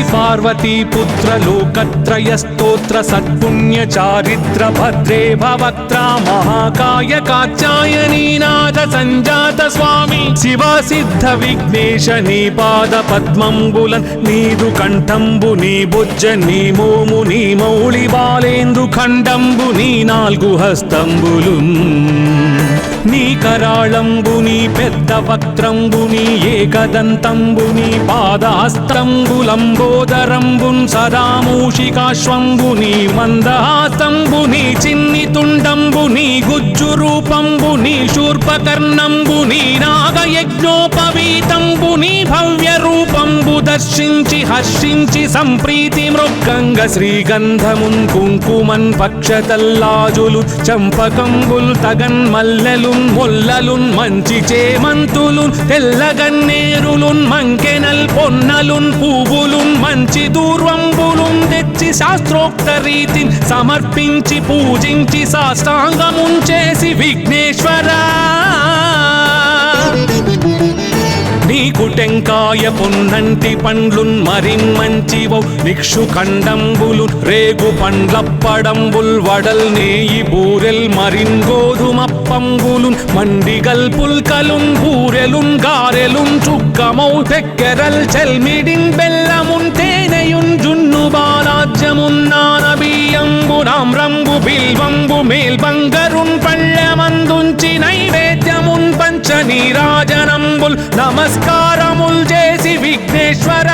पार्वती पुत्र लोकत्रय स्तोत्र सत्पुण्य चारित्र भद्रे भवक्त्रा महाकाय कात्यायनी नाथ संजात स्वामी शिव सिद्ध विघ्नेश नी पाद पद्मंबुलन नीदु कंठंबु नी बुज्ज नी मोमु नी मौళి బాలేందు ఖండంబు నీ నాలుగు హస్తంబులున్ నీ కరాళంబు నీ పెద్ద వక్త్రంబు నీ ఏకదంతంబు నీ పాదహస్తంబులంబోదరంబున్ సదామూషికాశ్వంబు నీ మందహాస్తంబు నీ చిన్ని తుండంబు నీ గుజ్జు రూపంబు నీ శూర్పకర్ణంబు నీ నాగయజ్ఞోపవీతంబు నీ భవ్య రూపంబు దర్శించి హర్షించి సంప్రీతి మృగ్గంగ శ్రీగంధమున్ కుంకుమన్ పక్షతల్లాజులు చంపకంబుల్ తగన్ మల్లెలున్ మొల్లలున్ మంచి చేమంతులున్ తెల్లగన్నేరులున్ మంకెనల్ పొన్నలున్ పువ్వులున్ మంచి దూర్వంబులున్ తెచ్చి శాస్త్రోక్త రీతిని సమర్పించి పూజించి సాష్టాంగమున్ చేసి విఘ్నేశ్వరా నీకు టెంకాయ పొన్నంటి పండ్లున్ మరిన్మంచివౌ నిక్షు ఖండంబులు రేగు పండ్లప్పడంబుల్ వడల్ నేయి బూరెల్ మరిన్ గోధుమప్పంబులున్ మండిగల్ పుల్కలున్ బూరెలున్ గారెలున్ చుక్కమౌ తెక్కెరల్ చెల్మిడిన్ బెల్లమున్ తేనెయున్ జున్ను బాలాజ్యమున్ నానబియ్యంబు నామ్రంబు బిల్వంబు మేల్బంగరున్ పళ్ళెమందుంచి నైవేద్యమున్ పంచ నీరాజనంబుల్ నమస్కారముల్ చేసి విఘ్నేశ్వర